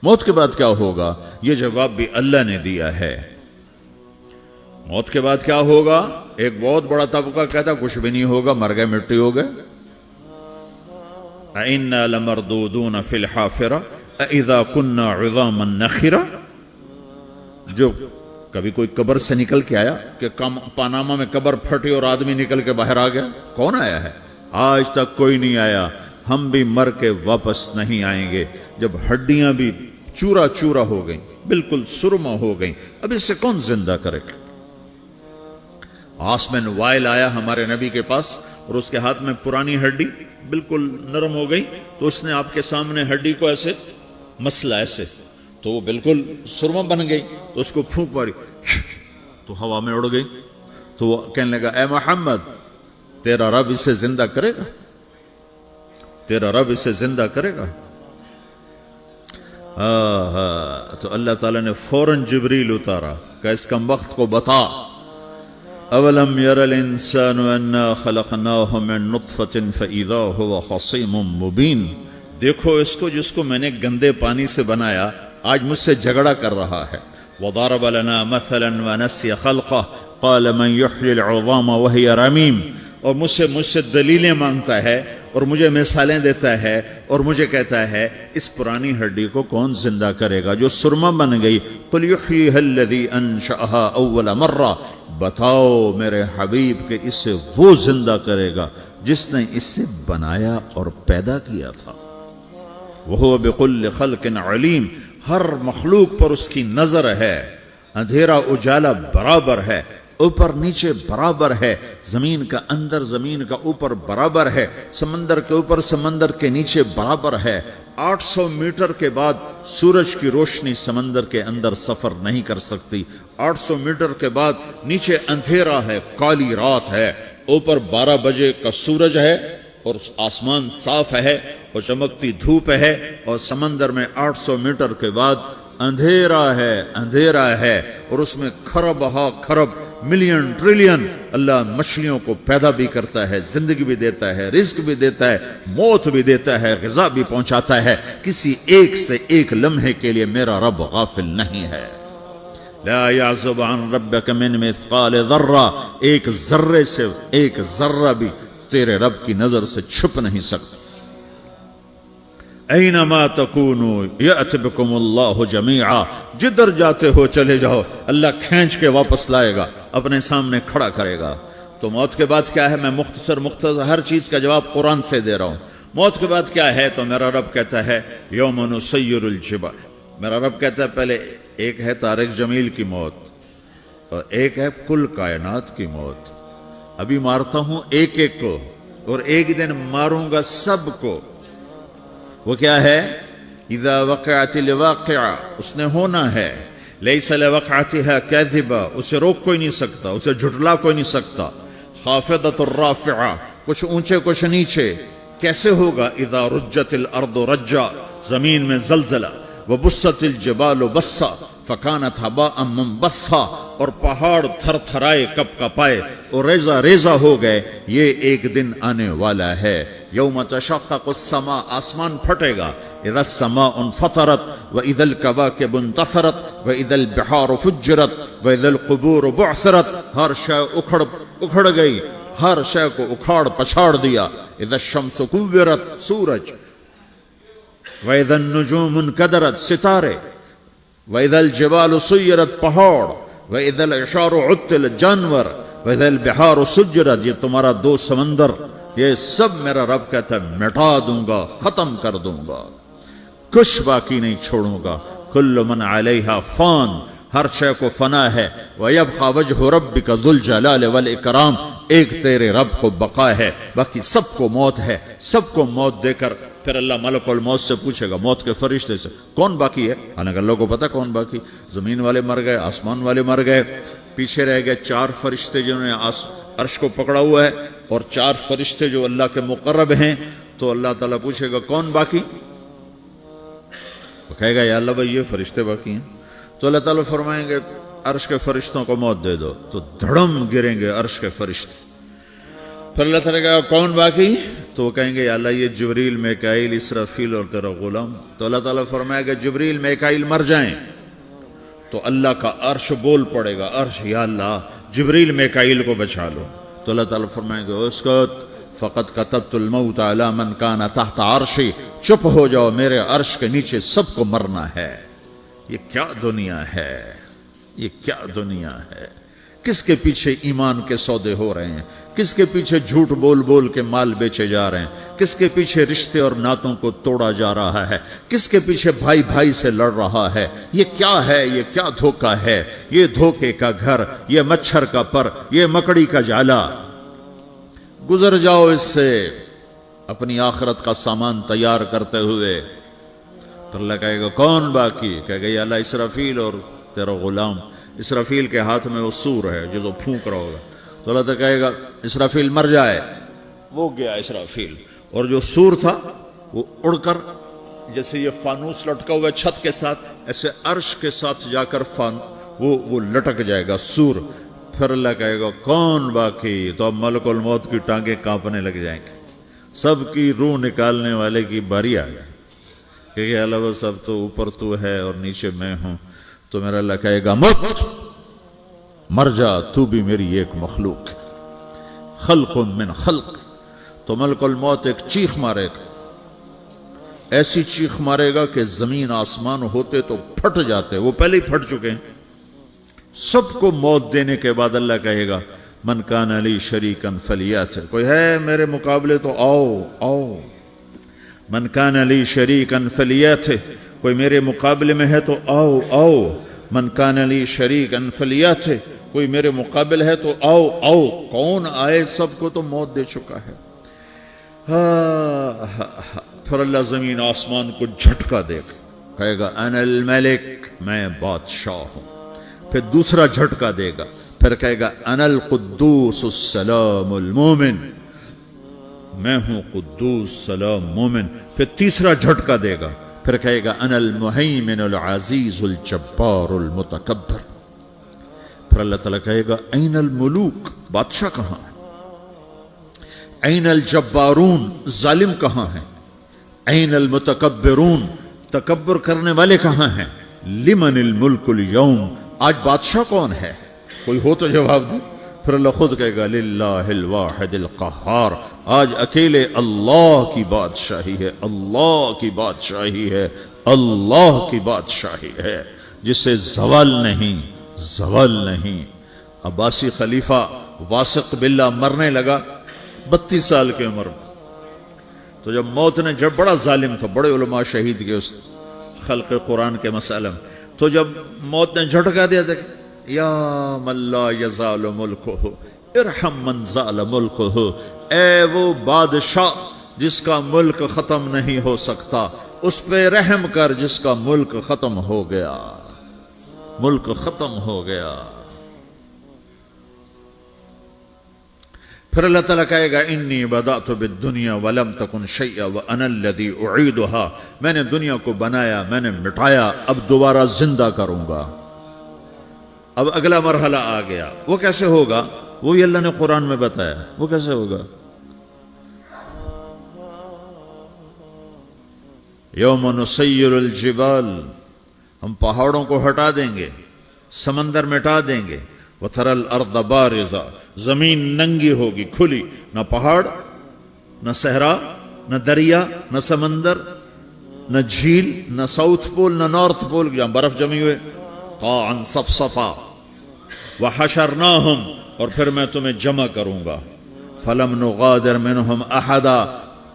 موت کے بعد کیا ہوگا؟ یہ جواب بھی اللہ نے دیا ہے۔ موت کے بعد کیا ہوگا؟ ایک بہت بڑا طبقہ کہتا کچھ بھی نہیں ہوگا، مر گئے، مٹی ہو گئے۔ اِنَّا لَمَرْدُودُونَ فِي الْحَافِرَةِ اِذَا كُنَّا عِظَامًا نَخِرَةً۔ جو کبھی کوئی قبر سے نکل کے آیا کہ پاناما میں قبر پھٹی اور آدمی نکل کے باہر آ گیا؟ کون آیا ہے؟ آج تک کوئی نہیں آیا۔ ہم بھی مر کے واپس نہیں آئیں گے۔ جب ہڈیاں بھی چورا چورا ہو گئیں، بالکل سرما ہو گئیں، اب اس سے کون زندہ کرے گا؟ آسمین وائل آیا ہمارے نبی کے پاس اور اس کے ہاتھ میں پرانی ہڈی بالکل نرم ہو گئی، تو اس نے آپ کے سامنے ہڈی کو ایسے مسلا ایسے، تو وہ بالکل سرما بن گئی، تو اس کو پھونک ماری تو ہوا میں اڑ گئی۔ تو وہ کہنے لگا اے محمد، تیرا رب اسے زندہ کرے گا؟ تیرا رب اسے زندہ کرے گا؟ تو اللہ تعالیٰ نے فوراً جبریل اتارا کہ اس کم وقت کو بتا، اولم یر الانسان انا خلقناہ من نطفۃ فاذا هو خصیم مبین۔ دیکھو اس کو جس کو میں نے گندے پانی سے بنایا، آج مجھ سے جھگڑا کر رہا ہے۔ وضرب لنا مثلا ونسی خلقہ قال من یحیی العظام وہی رمیم۔ اور مجھ سے دلیلیں مانگتا ہے اور مجھے مثالیں دیتا ہے اور مجھے کہتا ہے اس پرانی ہڈی کو کون زندہ کرے گا جو سرما بن گئی؟ قل یحییھا الذی انشأھا اول مرہ، بتاؤ میرے حبیب کہ اسے وہ زندہ کرے گا جس نے اسے بنایا اور پیدا کیا تھا۔ وہو بکل خلق علیم، ہر مخلوق پر اس کی نظر ہے، اندھیرا اجالا برابر ہے، اوپر نیچے برابر ہے، زمین کا اندر زمین کا اوپر برابر ہے، سمندر کے اوپر سمندر کے نیچے برابر ہے۔ 800 میٹر کے بعد سورج کی روشنی سمندر کے اندر سفر نہیں کر سکتی۔ 800 میٹر کے بعد نیچے اندھیرا ہے، کالی رات ہے، اوپر 12 بجے کا سورج ہے اور آسمان صاف ہے اور چمکتی دھوپ ہے، اور سمندر میں 800 میٹر کے بعد اندھیرا ہے اور اس میں کھرب ہا کھرب ملین ٹریلین اللہ مچھلیوں کو پیدا بھی کرتا ہے، زندگی بھی دیتا ہے، رزق بھی دیتا ہے، موت بھی دیتا ہے، غذا بھی پہنچاتا ہے۔ کسی ایک سے ایک لمحے کے لیے میرا رب غافل نہیں ہے۔ لا يعزب عن ربك من مثقال ذرہ، ایک ذرے سے ایک ذرہ بھی تیرے رب کی نظر سے چھپ نہیں سکتا۔ اینما تکونوا یأت بکم اللہ جمیعا، جدھر جاتے ہو چلے جاؤ، اللہ کھینچ کے واپس لائے گا، اپنے سامنے کھڑا کرے گا۔ تو موت کے بعد کیا ہے؟ میں مختصر ہر چیز کا جواب قرآن سے دے رہا ہوں۔ موت کے بعد کیا ہے؟ تو میرا رب کہتا ہے یوم نسیر الجبال۔ میرا رب کہتا ہے پہلے ایک ہے طارق جمیل کی موت اور ایک ہے کل کائنات کی موت۔ ابھی مارتا ہوں ایک ایک کو اور ایک دن ماروں گا سب کو۔ وہ کیا ہے؟ اذا وقعت الواقعہ، اس نے ہونا ہے۔ لیس لوقعتها کاذبہ، اسے روک کوئی نہیں سکتا، اسے جھٹلا کوئی نہیں سکتا۔ خافضۃ الرافعہ، کچھ اونچے کچھ نیچے۔ کیسے ہوگا؟ اذا رجت الارض رجا، زمین میں زلزلہ۔ وبست الجبال بسا فکانت ہباء منبثا، اور پہاڑ تھر تھرائے کپ کپائے اور ریزہ ریزہ ہو گئے۔ یہ ایک دن آنے والا ہے۔ یوم تشقق السماء، آسمان پھٹے گا۔ اذا السماء انفطرت واذا الكواكب انتثرت واذا البحار فجرت واذا القبور بعثرت، ہر شے اکھڑ گئی، ہر شے کو اکھاڑ پچھاڑ دیا۔ اذا الشمس کورت، سورج۔ وَإِذَا النُّجُومُ انْكَدَرَتْ، ستارے۔ وَإِذَا الْجِبَالُ سُيِّرَتْ، پہاڑ۔ وَإِذَا الْعِشَارُ عُطِّلَتْ، جانور۔ وَإِذَا الْبِحَارُ سُجِّرَتْ، یہ تمہارا دو سمندر، یہ سب میرا رب کہتا ہے مٹا دوں گا، ختم کر دوں گا، کچھ باقی نہیں چھوڑوں گا۔ كُلُّ مَنْ عَلَيْهَا فان، ہر شے کو فنا ہے۔ وَيَبْقَى وَجْهُ رَبِّكَ ذُو الْجَلَالِ وَالْإِكْرَامِ، ایک تیرے رب کو بقا ہے، باقی سب کو موت ہے۔ سب کو موت دے کر پھر اللہ ملک الموت سے پوچھے گا، موت کے فرشتے سے، کون باقی ہے؟ حالانکہ اللہ کو پتا کون باقی۔ زمین والے مر گئے، آسمان والے مر گئے، پیچھے رہ گئے 4 فرشتے جنہوں نے عرش کو پکڑا ہوا ہے، اور 4 فرشتے جو اللہ کے مقرب ہیں۔ تو اللہ تعالیٰ پوچھے گا کون باقی؟ وہ کہے گا یا اللہ بھائی یہ فرشتے باقی ہیں۔ تو اللہ تعالیٰ فرمائیں گے عرش کے فرشتوں کو موت دے دو، تو دھڑم گریں گے عرش کے فرشتے۔ پھر اللہ تعالیٰ کہا کون باقی؟ تو وہ کہیں گے یا اللہ یہ جبریل میکائیل اسرافیل اور تیرا غلام. تو اللہ تعالیٰ فرمائے گا جبریل میکائیل مر جائیں تو اللہ کا عرش بول پڑے گا, عرش یا اللہ جبریل میکائیل کو بچا لو. تو اللہ تعالیٰ فرمائے گا اسکت فقط کتبت الموت علی من کان تحت عرشی, چپ ہو جاؤ میرے عرش کے نیچے سب کو مرنا ہے. یہ کیا دنیا ہے, یہ کیا دنیا ہے. کس کے پیچھے ایمان کے سودے ہو رہے ہیں, کس کے پیچھے جھوٹ بول بول کے مال بیچے جا رہے ہیں, کس کے پیچھے رشتے اور ناتوں کو توڑا جا رہا ہے, کس کے پیچھے بھائی بھائی سے لڑ رہا ہے. یہ کیا ہے, یہ کیا دھوکہ ہے, یہ دھوکے کا گھر, یہ مچھر کا پر, یہ مکڑی کا جالا. گزر جاؤ اس سے اپنی آخرت کا سامان تیار کرتے ہوئے. تو اللہ کہے گا کون باقی, کہے گا یا اللہ اسرافیل اور تیرا غلام. اسرافیل کے ہاتھ میں وہ سور ہے جو پھونک رہا ہوگا. تو اللہ تعالیٰ کہے گا اسرافیل مر جائے, وہ گیا اسرافیل, اور جو سور تھا وہ اڑ کر جیسے یہ فانوس لٹکا ہوا چھت کے ساتھ ایسے عرش کے ساتھ جا کر وہ لٹک جائے گا سور. پھر اللہ کہے گا کون باقی, تو اب ملک الموت کی ٹانگیں کانپنے لگ جائیں گی, سب کی روح نکالنے والے کی باری آ گئی, کہ اللہ وہ سب تو اوپر تو ہے اور نیچے میں ہوں. تو میرا اللہ کہے گا مت, مر جا, تو بھی میری ایک مخلوق, خلق من خلق. تو ملک الموت ایک چیخ مارے گا, ایسی چیخ مارے گا کہ زمین آسمان ہوتے تو پھٹ جاتے, وہ پہلے ہی پھٹ چکے ہیں. سب کو موت دینے کے بعد اللہ کہے گا من کان لی شریکن فلیات, کوئی ہے میرے مقابلے تو آؤ آؤ. من کان لی شریکن فلیات, کوئی میرے مقابلے میں ہے تو آؤ آؤ. من کان لی شریکن فلیات, کوئی میرے مقابل ہے تو آؤ آؤ. کون آئے, سب کو تو موت دے چکا ہے. پھر اللہ زمین آسمان کو جھٹکا دے گا, کہے گا انا الملک, میں بادشاہ ہوں. پھر دوسرا جھٹکا دے گا, پھر کہے گا انا القدوس السلام المومن, میں ہوں قدوس سلام مومن. پھر تیسرا جھٹکا دے گا, پھر کہے گا انا المہیمن العزیز الجبار المتکبر. پھر اللہ تعالیٰ کہے گا این الملوک, بادشاہ کہاں ہے؟ این الجبارون, ظالم کہاں ہیں؟ این المتکبرون, تکبر کرنے والے کہاں ہیں؟ لمن الملک اليوم, آج بادشاہ کون ہے؟ کوئی ہو تو جواب دے. پھر اللہ خود کہے گا للہ الواحد القہار, آج اکیلے اللہ کی بادشاہی ہے, اللہ کی بادشاہی ہے, اللہ کی بادشاہی ہے, جسے زوال نہیں, زوال نہیں. عباسی خلیفہ واثق باللہ مرنے لگا 32 سال کی عمر میں. تو جب موت نے, جب بڑا ظالم تھا, بڑے علماء شہید کے اس خلق قرآن کے مسئلہ میں, تو جب موت نے جھٹکا دیا تھا یا من لا یزال ملکہ ارحم من زال ملکہ, اے وہ بادشاہ جس کا ملک ختم نہیں ہو سکتا, اس پہ رحم کر جس کا ملک ختم ہو گیا, ملک ختم ہو گیا. پھر اللہ تعالیٰ کہے گا انی بدأت بالدنیا ولم تکن شیئا وانا الذی اعیدہا, میں نے دنیا کو بنایا, میں نے مٹایا, اب دوبارہ زندہ کروں گا. اب اگلا مرحلہ آ گیا, وہ کیسے ہوگا؟ وہی اللہ نے قرآن میں بتایا. وہ کیسے ہوگا؟ یوم نسیر الجبال, ہم پہاڑوں کو ہٹا دیں گے, سمندر مٹا دیں گے. وتری الارض بارزہ, زمین ننگی ہوگی, کھلی, نہ پہاڑ, نہ صحرا, نہ دریا, نہ سمندر, نہ جھیل, نہ ساؤتھ پول, نہ نارتھ پول جہاں برف جمی ہوئے. قاعا صفصفا وحشرناہم, اور پھر میں تمہیں جمع کروں گا. فلم نغادر منہم احدا,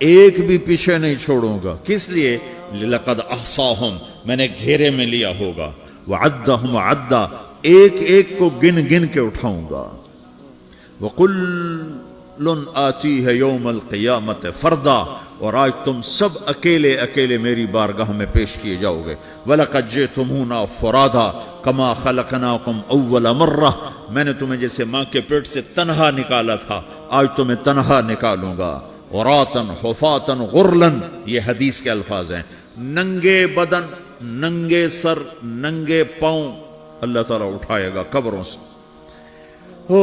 ایک بھی پیچھے نہیں چھوڑوں گا. کس لیے؟ لقد احصاہم, میں نے گھیرے میں لیا ہوگا. وعدہم عدا, ایک ایک کو گن گن کے اٹھاؤں گا. وَقُلٌ آتِيهَ يَوْمَ الْقِيَامَةِ فَرْدًا, اور آج تم سب اکیلے اکیلے میری بارگاہ میں پیش کیے جاؤ گے. وَلَقَدْ جِئْتُمُونَا فُرَادًا كَمَا خَلَقْنَاكُمْ أَوَّلَ مَرَّةٍ, میں نے تمہیں جیسے ماں کے پیٹ سے تنہا نکالا تھا, آج تمہیں تنہا نکالوں گا. عُرَاةً حُفَاةً غُرْلًا, یہ حدیث کے الفاظ ہیں. ننگے بدن, ننگے سر, ننگے پاؤں اللہ تعالیٰ اٹھائے گا قبروں سے. ہو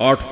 8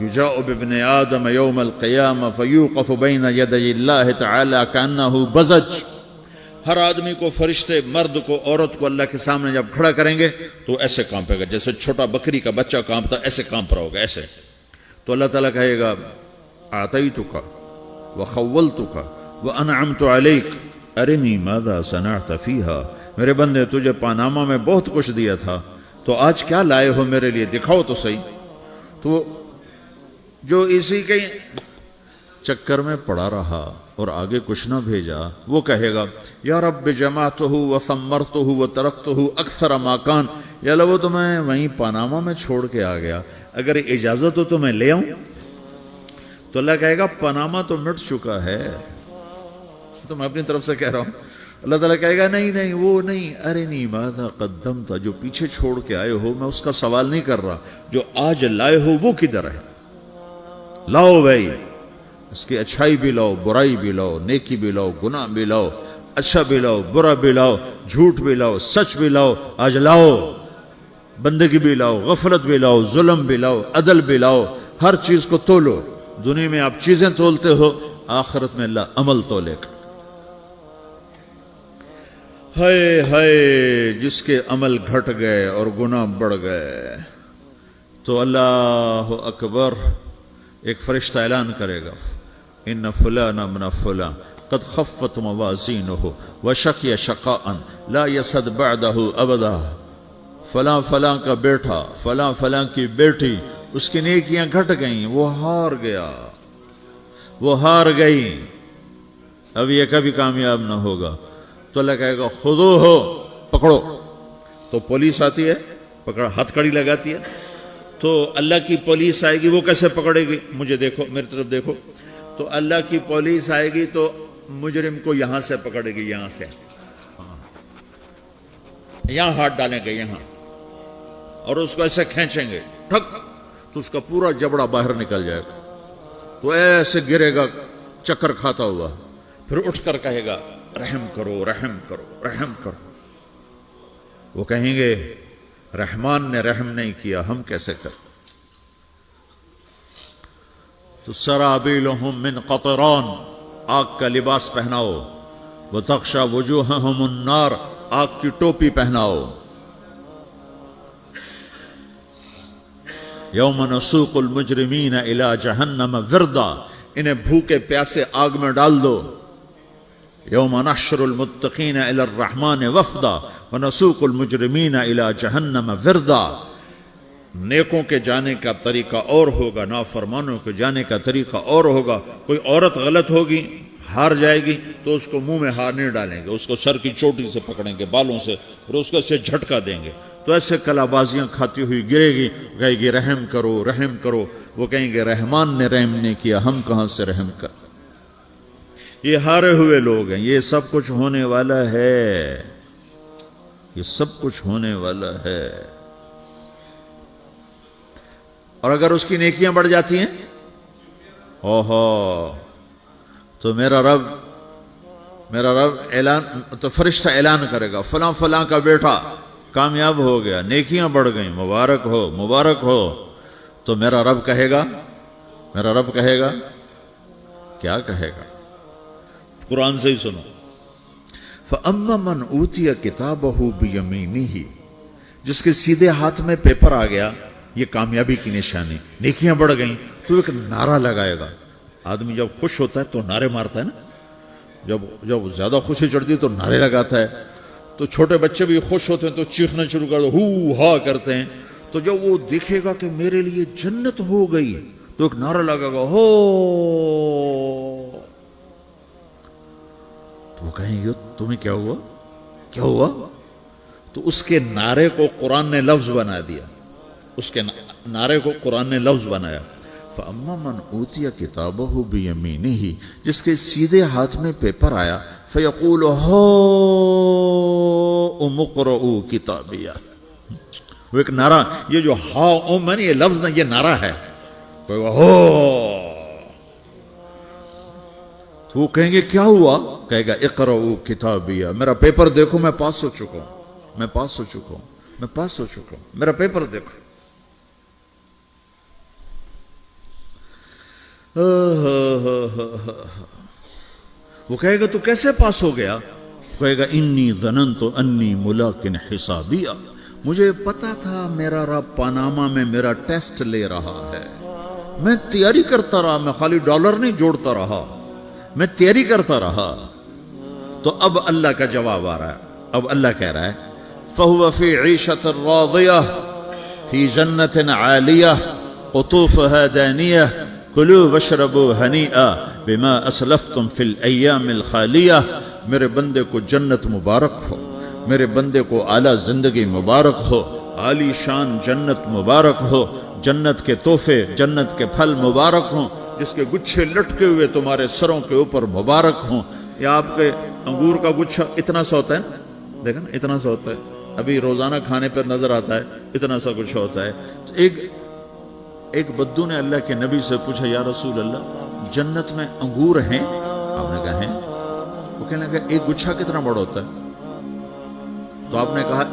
یجاء بابن آدم یوم القیامہ فیوقف بین یدی اللہ تعالی کأنہ بزج، ہر آدمی کو، فرشتے، مرد کو، عورت کو اللہ کے سامنے جب کھڑا کریں گے تو ایسے کانپے گا جیسے چھوٹا بکری کا بچہ کانپتا، ایسے کانپ رہا ہوگا ایسے. تو اللہ تعالیٰ کہے گا اعطیتک وخولتک وانعمت علیک ارنی ماذا صنعت فیہا، میرے بندے تجھے پاناما میں بہت کچھ دیا تھا، تو آج کیا لائے ہو میرے لیے، دکھاؤ تو صحیح. تو جو اسی کے چکر میں پڑا رہا اور آگے کچھ نہ بھیجا، وہ کہے گا یا رب جمعتہ وثمرتہ وترکتہ اکثر ما کان، یا اللہ وہ تو میں وہیں پاناما میں چھوڑ کے آ گیا، اگر اجازت ہو تو میں لے آؤں. تو اللہ کہے گا پاناما تو مٹ چکا ہے، تو میں اپنی طرف سے کہہ رہا ہوں. اللہ تعالیٰ کہے گا نہیں نہیں وہ نہیں، ارنی ماذا قدمت، جو پیچھے چھوڑ کے آئے ہو میں اس کا سوال نہیں کر رہا، جو آج لائے ہو وہ کدھر ہے، لاؤ بھائی، اس کی اچھائی بھی لاؤ، برائی بھی لاؤ، نیکی بھی لاؤ، گناہ بھی لاؤ، اچھا بھی لاؤ، برا بھی لاؤ، جھوٹ بھی لاؤ، سچ بھی لاؤ، آج لاؤ، بندگی بھی لاؤ، غفلت بھی لاؤ، ظلم بھی لاؤ، عدل بھی لاؤ، ہر چیز کو تولو. دنیا میں آپ چیزیں تولتے ہو، آخرت میں اللہ عمل تولے گا. ہائے ہائے جس کے عمل گھٹ گئے اور گناہ بڑھ گئے، تو اللہ اکبر، ایک فرشتہ اعلان کرے گا ان فلان من فلان قد خفت موازینہ وشقی شقاء لا یسد بعدہ ابدا، فلاں فلاں کا بیٹا، فلاں فلاں کی بیٹی، اس کی نیکیاں گھٹ گئیں، وہ ہار گیا، وہ ہار گئی، اب یہ کبھی کامیاب نہ ہوگا. تو اللہ کہے گا خودو ہو، پکڑو. تو پولیس آتی ہے، پکڑا، ہتھ کڑی لگاتی ہے. تو اللہ کی پولیس آئے گی، وہ کیسے پکڑے گی، مجھے دیکھو، میری طرف دیکھو. تو اللہ کی پولیس آئے گی تو مجرم کو یہاں سے پکڑے گی، یہاں سے، یہاں ہاتھ ڈالیں گے یہاں، اور اس کو ایسے کھینچیں گے ٹھک، تو اس کا پورا جبڑا باہر نکل جائے گا. تو ایسے گرے گا چکر کھاتا ہوا، پھر اٹھ کر کہے گا رحم کرو، رحم کرو، رحم کرو. وہ کہیں گے رحمان نے رحم نہیں کیا، ہم کیسے کریں. تو سرابیلہم من قطران، آگ کا لباس پہناؤ، وتغشا وجوہہم النار، آگ کی ٹوپی پہناؤ. یوم نسوق المجرمین الی جہنم وردا، انہیں بھوکے پیاسے آگ میں ڈال دو. یوم نحشر المتقین الی الرحمن وفدا ونسوق المجرمین الی جہنم وردا. نیکوں کے جانے کا طریقہ اور ہوگا، نافرمانوں کے جانے کا طریقہ اور ہوگا. کوئی عورت غلط ہوگی، ہار جائے گی، تو اس کو منہ میں ہار نہیں ڈالیں گے، اس کو سر کی چوٹی سے پکڑیں گے، بالوں سے، اور اس کو سے جھٹکا دیں گے. تو ایسے کلا بازیاں کھاتی ہوئی گرے گی، کہے گی رحم کرو، رحم کرو. وہ کہیں گے رحمان نے رحم نہیں کیا، ہم کہاں سے رحم کر. یہ ہارے ہوئے لوگ ہیں. یہ سب کچھ ہونے والا ہے، یہ سب کچھ ہونے والا ہے. اور اگر اس کی نیکیاں بڑھ جاتی ہیں، اوہو، تو میرا رب اعلان، تو فرشتہ اعلان کرے گا فلاں فلاں کا بیٹا کامیاب ہو گیا، نیکیاں بڑھ گئیں، مبارک ہو، مبارک ہو. تو میرا رب کہے گا کیا کہے گا، قرآن سے ہی سنو. فَأَمَّا مَنْ أُوتِيَ كِتَابَهُ بِيَمِينِهِ، جس کے سیدھے ہاتھ میں پیپر آ گیا، یہ کامیابی کی نشانی، نیکیاں بڑھ گئیں. تو ایک نعرہ لگائے گا. آدمی جب خوش ہوتا ہے تو نعرے مارتا ہے نا، جب زیادہ خوشی چڑھتی ہے تو نعرے لگاتا ہے. تو چھوٹے بچے بھی خوش ہوتے ہیں تو چیخنا شروع کر دو، ہو ہا کرتے ہیں. تو جب وہ دیکھے گا کہ میرے لیے جنت ہو گئی، تو ایک نعرہ لگے گا، ہو. تو وہ کہیں گے تمہیں کیا ہوا، کیا ہوا. تو اس کے نعرے کو قرآن نے لفظ بنا دیا، اس کے نعرے کو قرآن نے لفظ بنایا. فَأَمَّا مَنْ أُوتِيَ كِتَابَهُ بِيَمِينِهِ، جس کے سیدھے ہاتھ میں پیپر آیا، فَيَقُولُ هَاؤْمُ اقْرَءُوا كِتَابِيَهْ. وہ ایک نعرہ، یہ جو ہاؤم ہے نا، یہ لفظ نہ، یہ نعرہ ہے. تو وہ کہیں گے کیا ہوا، کہے گا اقرؤوا کتابیہ، میرا پیپر دیکھو، میں پاس ہو چکا ہوں، میں پاس ہو چکا ہوں، میں پاس ہو چکا ہوں، میرا پیپر دیکھو. وہ کہے گا تو کیسے پاس ہو گیا؟ کہے گا انی ظننت انی ملاقن حسابیہ، مجھے پتا تھا میرا رب پاناما میں میرا ٹیسٹ لے رہا ہے، میں تیاری کرتا رہا، میں خالی ڈالر نہیں جوڑتا رہا، میں تیاری کرتا رہا۔ تو اب اللہ کا جواب آ رہا ہے، اب اللہ کہہ رہا ہے فَهُوَ فِي عِيشَةٍ رَاضِيَةٍ فِي جَنَّةٍ عَالِيَةٍ قُطُوفُهَا دَانِيَةٌ كُلُوا وَاشْرَبُوا هَنِيئًا بِمَا أَسْلَفْتُمْ فِي الْأَيَّامِ الْخَالِيَةِ، میرے بندے کو جنت مبارک ہو، میرے بندے کو اعلیٰ زندگی مبارک ہو، عالی شان جنت مبارک ہو، جنت کے تحفے، جنت کے پھل مبارک ہوں، جس کے گچھے لٹکے ہوئے تمہارے سروں کے اوپر مبارک ہوں۔ یا آپ کے انگور کا گچھا اتنا سا ہوتا ہے نا، دیکھا نا اتنا سا ہوتا ہے، ابھی روزانہ کھانے پر نظر آتا ہے، اتنا سا گچھا ہوتا ہے۔ تو ایک بدو نے اللہ کے نبی سے پوچھا یا رسول اللہ جنت میں انگور ہیں؟ آپ نے کہا ہیں۔ وہ کہنے لگا ایک گچھا کتنا بڑا ہوتا ہے؟ تو آپ نے کہا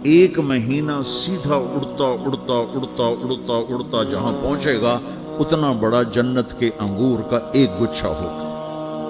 ایک مہینہ سیدھا اڑتا اڑتا اڑتا اڑتا اڑتا جہاں پہنچے گا اتنا بڑا جنت کے انگور کا ایک گچھا ہوگا۔